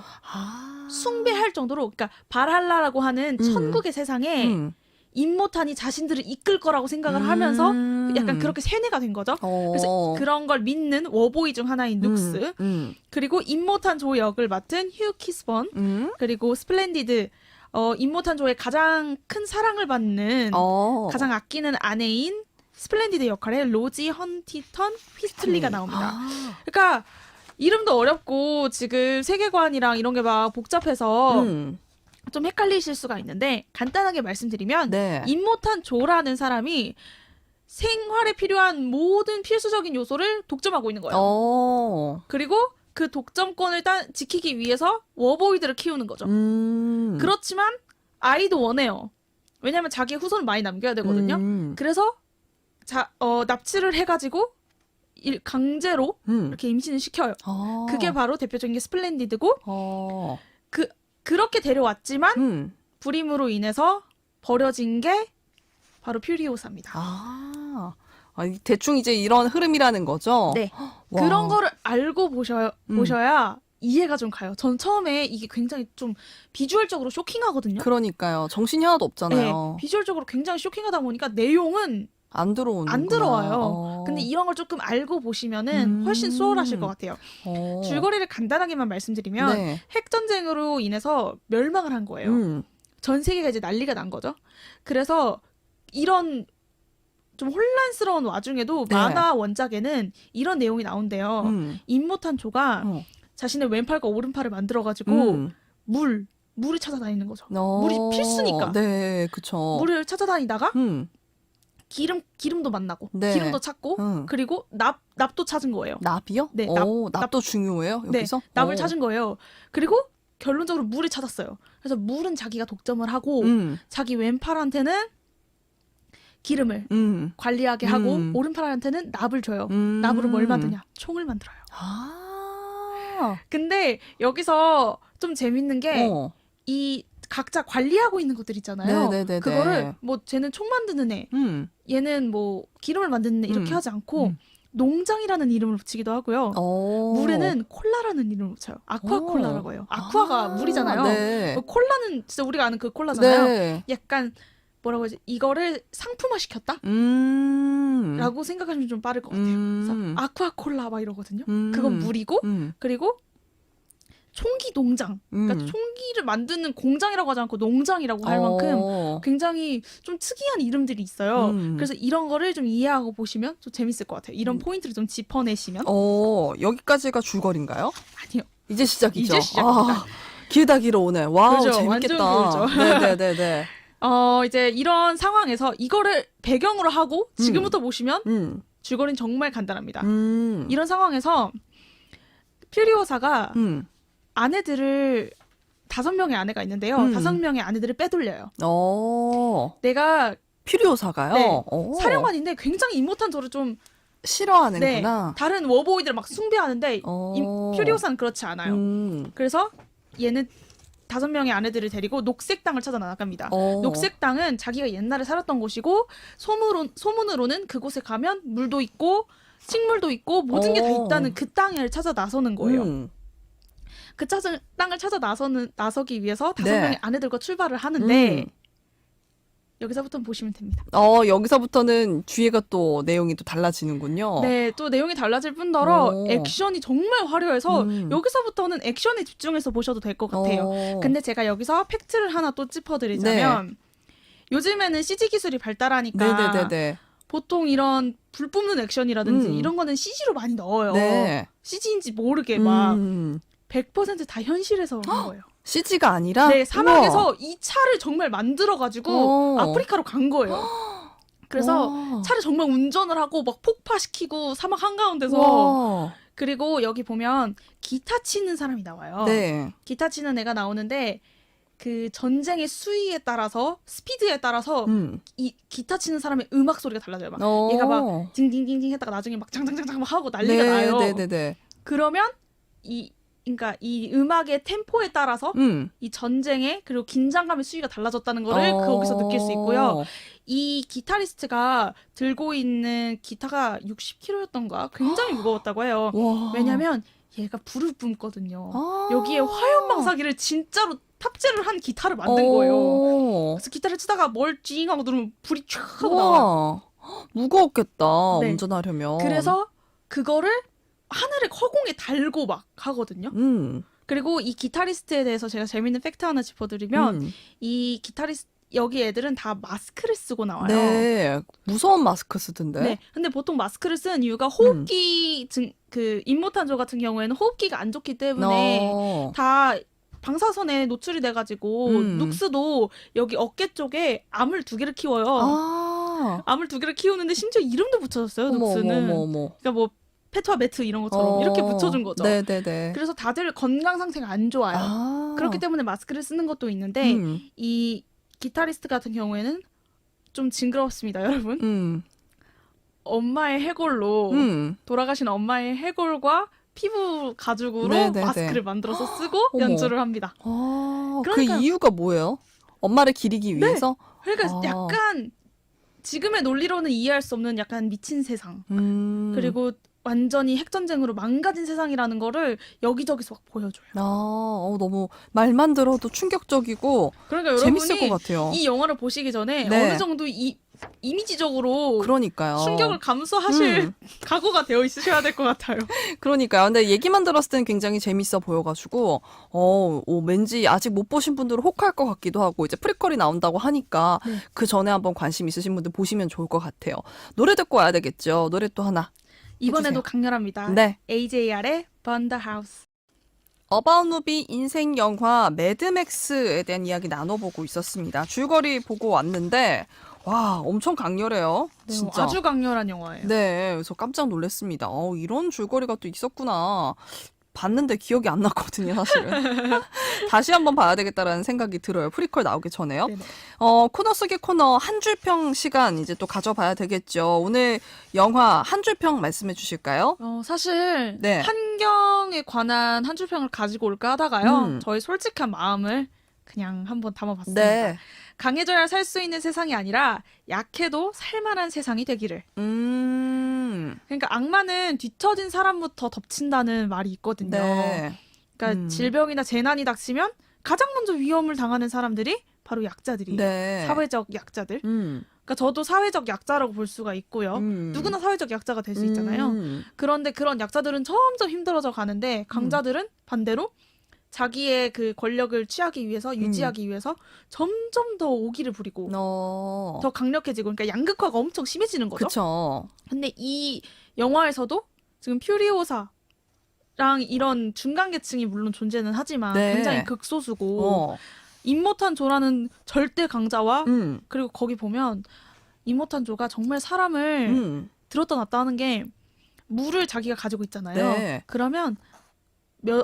숭배할 정도로 그러니까 발할라라고 하는 천국의 세상에 임모탄이 자신들을 이끌 거라고 생각을 하면서 약간 그렇게 세뇌가 된 거죠. 그래서 그런 걸 믿는 워보이 중 하나인 눅스 그리고 임모탄 조 역을 맡은 휴 키스번 그리고 스플렌디드 임모탄 조의 가장 큰 사랑을 받는 가장 아끼는 아내인 스플렌디드 역할에 로지 헌티턴 휘스틀리가 나옵니다. 그러니까 이름도 어렵고 지금 세계관이랑 이런 게 막 복잡해서 좀 헷갈리실 수가 있는데 간단하게 말씀드리면 네. 임모탄 조라는 사람이 생활에 필요한 모든 필수적인 요소를 독점하고 있는 거예요. 그리고 그 독점권을 지키기 위해서 워보이들을 키우는 거죠. 그렇지만 아이도 원해요. 왜냐하면 자기의 후손을 많이 남겨야 되거든요. 그래서 납치를 해가지고 강제로 이렇게 임신을 시켜요. 그게 바로 대표적인 게 스플렌디드고 그렇게 데려왔지만 불임으로 인해서 버려진 게 바로 퓨리오사입니다. 대충 이제 이런 흐름이라는 거죠? 네. 와. 그런 거를 알고 보셔야 이해가 좀 가요. 전 처음에 이게 굉장히 좀 비주얼적으로 쇼킹하거든요. 그러니까요. 정신이 하나도 없잖아요. 네, 비주얼적으로 굉장히 쇼킹하다 보니까 내용은 안 들어와요. 근데 이런 걸 조금 알고 보시면은 훨씬 수월하실 것 같아요. 줄거리를 간단하게만 말씀드리면 네. 핵전쟁으로 인해서 멸망을 한 거예요. 전 세계가 이제 난리가 난 거죠. 그래서 이런 좀 혼란스러운 와중에도 네. 만화 원작에는 이런 내용이 나온대요. 임모탄 조가 자신의 왼팔과 오른팔을 만들어가지고 물을 찾아다니는 거죠. 물이 필수니까. 네, 그쵸. 물을 찾아다니다가 기름도 만나고 네. 기름도 찾고 그리고 납도 찾은 거예요. 납이요? 네, 납도 중요해요, 네, 여기서? 납을 찾은 거예요. 그리고 결론적으로 물을 찾았어요. 그래서 물은 자기가 독점을 하고 자기 왼팔한테는 기름을 관리하게 하고 오른팔한테는 납을 줘요. 납으로 뭘 만드냐? 총을 만들어요. 근데 여기서 좀 재밌는 게 이 각자 관리하고 있는 것들 있잖아요. 네네네네. 그거를 쟤는 총 만드는 애, 얘는 기름을 만드는 애 이렇게 하지 않고 농장이라는 이름을 붙이기도 하고요. 물에는 콜라라는 이름을 붙여요. 아쿠아콜라라고 해요. 아쿠아가 물이잖아요. 네. 콜라는 진짜 우리가 아는 그 콜라잖아요. 네. 약간 뭐라고 하지? 이거를 상품화 시켰다? 라고 생각하시면 좀 빠를 것 같아요. 그래서 아쿠아콜라 막 이러거든요. 그건 물이고 그리고 총기 농장. 그러니까 총기를 만드는 공장이라고 하지 않고 농장이라고 할 만큼 굉장히 좀 특이한 이름들이 있어요. 그래서 이런 거를 좀 이해하고 보시면 좀 재밌을 것 같아요. 이런 포인트를 좀 짚어내시면. 여기까지가 줄거리인가요? 아니요. 이제 시작이죠. 이제 시작입니다. 아, 길다 오네. 와우, 그죠? 재밌겠다. 완전 길죠. 네네네네. 이제 이런 상황에서 이거를 배경으로 하고 지금부터 보시면 줄거리는 정말 간단합니다. 이런 상황에서 퓨리오사가 아내들을 5명의 아내가 있는데요. 5명의 아내들을 빼돌려요. 내가 퓨리오사가요? 네, 사령관인데 굉장히 이모탄 저를 좀 싫어하는구나. 다른 워보이들 막 숭배하는데 퓨리오사는 그렇지 않아요. 그래서 얘는 5명의 아내들을 데리고 녹색당을 찾아 나갑니다. 녹색당은 자기가 옛날에 살았던 곳이고 소문으로는 그곳에 가면 물도 있고 식물도 있고 모든 게 다 있다는 그 땅을 찾아 나서는 거예요. 그 땅을 찾아 나서기 위해서 5명의 아내들과 출발을 하는데 여기서부터 보시면 됩니다. 여기서부터는 뒤에가 또 내용이 또 달라지는군요. 네, 또 내용이 달라질 뿐더러 액션이 정말 화려해서 여기서부터는 액션에 집중해서 보셔도 될 것 같아요. 근데 제가 여기서 팩트를 하나 또 짚어드리자면 요즘에는 CG 기술이 발달하니까 네네네네. 보통 이런 불 뿜는 액션이라든지 이런 거는 CG로 많이 넣어요. 네. CG인지 모르게 막 100% 다 현실에서 한 거예요. CG가 아니라? 네, 사막에서 이 차를 정말 만들어가지고 아프리카로 간 거예요. 그래서 차를 정말 운전을 하고 막 폭파시키고 사막 한가운데서 그리고 여기 보면 기타 치는 사람이 나와요. 네. 기타 치는 애가 나오는데 그 전쟁의 수위에 따라서 스피드에 따라서 이 기타 치는 사람의 음악 소리가 달라져요. 막 얘가 막 징징징징 했다가 나중에 막 장장장장 막 하고 난리가 나요. 네네네. 그러면 그러니까 이 음악의 템포에 따라서 이 전쟁의 그리고 긴장감의 수위가 달라졌다는 거를 거기서 느낄 수 있고요. 이 기타리스트가 들고 있는 기타가 60kg였던가 굉장히 무거웠다고 해요. 왜냐면 얘가 불을 뿜거든요. 여기에 화염방사기를 진짜로 탑재를 한 기타를 만든 거예요. 그래서 기타를 치다가 뭘 찡 하고 누르면 불이 촥 하고 나와요. 무거웠겠다. 네. 운전하려면. 그래서 그거를 하늘에 허공에 달고 막 하거든요. 그리고 이 기타리스트에 대해서 제가 재밌는 팩트 하나 짚어드리면 이 기타리스트 여기 애들은 다 마스크를 쓰고 나와요. 네, 무서운 마스크 쓰던데. 네, 근데 보통 마스크를 쓰는 이유가 호흡기 그 임모탄조 같은 경우에는 호흡기가 안 좋기 때문에 다 방사선에 노출이 돼가지고 눅스도 여기 어깨 쪽에 암을 2개를 키워요. 암을 2개를 키우는데 심지어 이름도 붙여줬어요. 눅스는. 그러니까 뭐 페트와 매트 이런 것처럼 이렇게 붙여준 거죠. 네네네. 그래서 다들 건강 상태가 안 좋아요. 그렇기 때문에 마스크를 쓰는 것도 있는데 이 기타리스트 같은 경우에는 좀 징그럽습니다, 여러분. 엄마의 해골로 돌아가신 엄마의 해골과 피부 가죽으로 네네네. 마스크를 만들어서 쓰고 연주를 합니다. 그 그러니까- 이유가 뭐예요? 엄마를 기리기 위해서? 그러니까 약간 지금의 논리로는 이해할 수 없는 약간 미친 세상. 그리고 완전히 핵전쟁으로 망가진 세상이라는 거를 여기저기서 막 보여줘요. 너무 말만 들어도 충격적이고 그러니까 재밌을 여러분이 것 같아요. 이 영화를 보시기 전에 네. 어느 정도 이미지적으로 그러니까요. 충격을 감수하실 각오가 되어 있으셔야 될 것 같아요. 그러니까요. 근데 얘기만 들었을 때는 굉장히 재밌어 보여가지고, 왠지 아직 못 보신 분들은 혹할 것 같기도 하고, 이제 프리퀄이 나온다고 하니까 그 전에 한번 관심 있으신 분들 보시면 좋을 것 같아요. 노래 듣고 와야 되겠죠. 노래 또 하나. 이번에도 해주세요. 강렬합니다. 네. AJR의 Burn the House. 어바웃 무비 인생 영화 매드맥스에 대한 이야기 나눠보고 있었습니다. 줄거리 보고 왔는데, 와, 엄청 강렬해요. 네, 진짜. 아주 강렬한 영화예요. 네, 그래서 깜짝 놀랐습니다. 이런 줄거리가 또 있었구나. 봤는데 기억이 안 났거든요, 사실은. 다시 한번 봐야 되겠다라는 생각이 들어요. 프리퀄 나오기 전에요. 네네. 코너 속의 코너 한 줄평 시간 이제 또 가져봐야 되겠죠. 오늘 영화 한 줄평 말씀해 주실까요? 사실 네. 환경에 관한 한 줄평을 가지고 올까 하다가요. 저의 솔직한 마음을 그냥 한번 담아봤습니다. 네. 강해져야 살 수 있는 세상이 아니라 약해도 살만한 세상이 되기를. 그러니까 악마는 뒤처진 사람부터 덮친다는 말이 있거든요. 네. 그러니까 질병이나 재난이 닥치면 가장 먼저 위험을 당하는 사람들이 바로 약자들이에요. 네. 사회적 약자들. 그러니까 저도 사회적 약자라고 볼 수가 있고요. 누구나 사회적 약자가 될 수 있잖아요. 그런데 그런 약자들은 점점 힘들어져 가는데 강자들은 반대로 자기의 그 권력을 취하기 위해서 유지하기 위해서 점점 더 오기를 부리고 더 강력해지고 그러니까 양극화가 엄청 심해지는 거죠. 그쵸. 근데 이 영화에서도 지금 퓨리오사랑 이런 중간 계층이 물론 존재는 하지만 네. 굉장히 극소수고 임모탄 조라는 절대 강자와 그리고 거기 보면 임모탄 조가 정말 사람을 들었다 놨다 하는 게 물을 자기가 가지고 있잖아요. 네. 그러면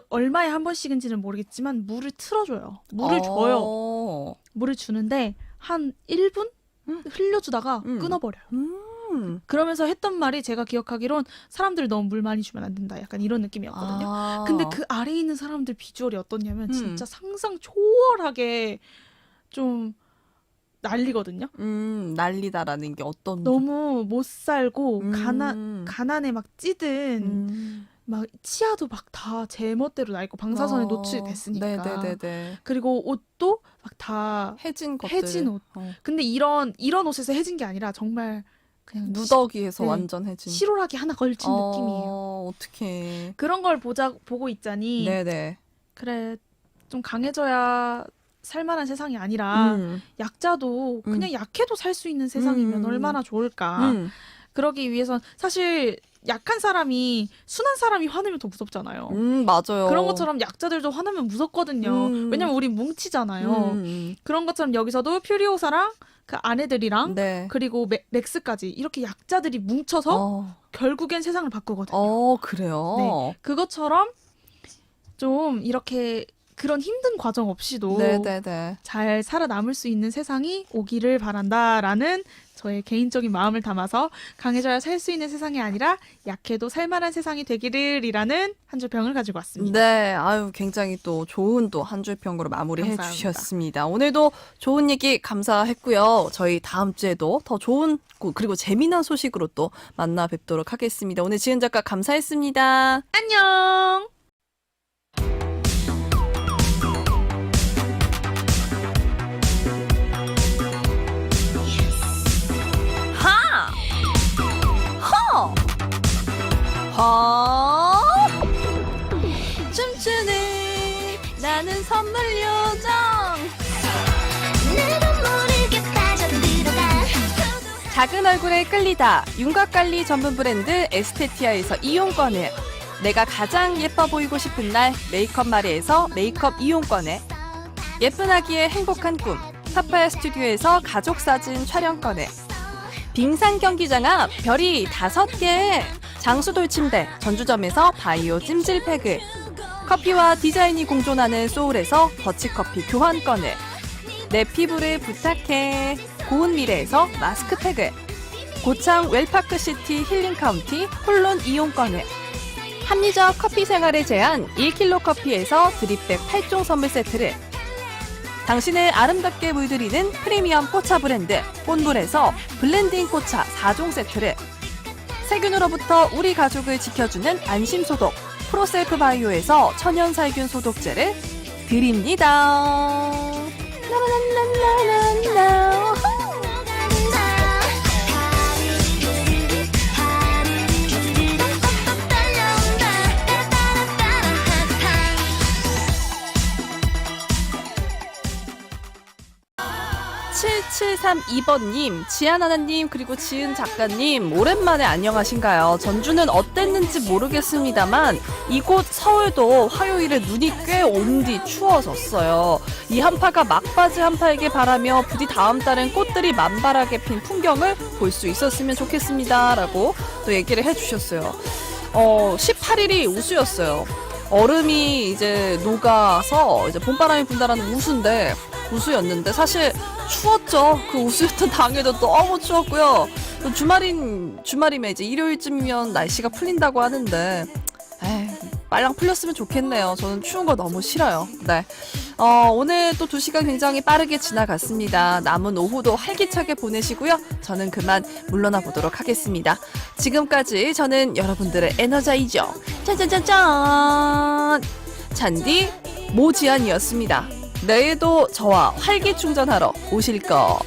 얼마에 한 번씩인지는 모르겠지만 물을 틀어줘요. 물을 줘요. 물을 주는데 한 1분 흘려주다가 끊어버려요. 그러면서 했던 말이 제가 기억하기론 사람들 너무 물 많이 주면 안 된다. 약간 이런 느낌이었거든요. 근데 그 아래에 있는 사람들 비주얼이 어떻냐면 진짜 상상 초월하게 좀 난리거든요. 난리다라는 게 어떤 너무 못 살고 가난에 막 찌든 막 치아도 막 다 제멋대로 나 있고 방사선에 노출이 됐으니까. 네네네네. 그리고 옷도 막 다 해진 것들. 해진 옷. 근데 이런 옷에서 해진 게 아니라 정말 그냥 누더기에서 네. 완전 해진. 시로락이 하나 걸친 느낌이에요. 어떡해. 그런 걸 보고 있자니 네네. 그래 좀 강해져야 살만한 세상이 아니라 약자도 그냥 약해도 살 수 있는 세상이면 얼마나 좋을까. 그러기 위해선 사실 약한 사람이 순한 사람이 화내면 더 무섭잖아요. 맞아요. 그런 것처럼 약자들도 화나면 무섭거든요. 왜냐면 우린 뭉치잖아요. 그런 것처럼 여기서도 퓨리오사랑 그 아내들이랑 네. 그리고 렉스까지 이렇게 약자들이 뭉쳐서 결국엔 세상을 바꾸거든요. 그래요? 네. 그것처럼 좀 이렇게 그런 힘든 과정 없이도 네네네. 잘 살아남을 수 있는 세상이 오기를 바란다라는 저의 개인적인 마음을 담아서 강해져야 살 수 있는 세상이 아니라 약해도 살만한 세상이 되기를이라는 한 줄 평을 가지고 왔습니다. 네, 아유, 굉장히 또 좋은 또 한 줄 평으로 마무리해 감사합니다. 주셨습니다. 오늘도 좋은 얘기 감사했고요. 저희 다음 주에도 더 좋은 그리고 재미난 소식으로 또 만나 뵙도록 하겠습니다. 오늘 지은 작가 감사했습니다. 안녕! 춤추는 나는 선물 요정. 나도 모르게 빠져들어가 작은 얼굴에 끌리다. 윤곽관리 전문 브랜드 에스테티아에서 이용권을. 내가 가장 예뻐 보이고 싶은 날 메이크업 마리에서 메이크업 이용권을. 예쁜 아기의 행복한 꿈 파파야 스튜디오에서 가족사진 촬영권을. 빙상 경기장 앞 별이 5개. 장수돌 침대 전주점에서 바이오 찜질팩을. 커피와 디자인이 공존하는 소울에서 더치커피 교환권을. 내 피부를 부탁해 고운 미래에서 마스크팩을. 고창 웰파크시티 힐링카운티 홀론 이용권을. 합리적 커피 생활에 제한 1kg 커피에서 드립백 8종 선물 세트를. 당신을 아름답게 물들이는 프리미엄 꽃차 브랜드 꽃물에서 블렌딩 꽃차 4종 세트를. 세균으로부터 우리 가족을 지켜주는 안심소독 프로셀프 바이오에서 천연살균 소독제를 드립니다. 라라라라라라. 달려온다 7732번님, 지안하나님, 그리고 지은 작가님, 오랜만에 안녕하신가요? 전주는 어땠는지 모르겠습니다만 이곳 서울도 화요일에 눈이 꽤 온 뒤 추워졌어요. 이 한파가 막바지 한파에게 바라며 부디 다음 달엔 꽃들이 만발하게 핀 풍경을 볼 수 있었으면 좋겠습니다. 라고 또 얘기를 해주셨어요. 18일이 우수였어요. 얼음이 이제 녹아서 이제 봄바람이 분다라는 우수였는데 사실 추웠죠. 그 우수였던 당일도 너무 추웠고요. 또 주말이면 이제 일요일쯤이면 날씨가 풀린다고 하는데 빨랑 풀렸으면 좋겠네요. 저는 추운 거 너무 싫어요. 네. 오늘 또 2시간 굉장히 빠르게 지나갔습니다. 남은 오후도 활기차게 보내시고요. 저는 그만 물러나 보도록 하겠습니다. 지금까지 저는 여러분들의 에너자이저 짠짠짠짠 잔디 모지안이었습니다. 내일도 저와 활기충전하러 오실 거죠?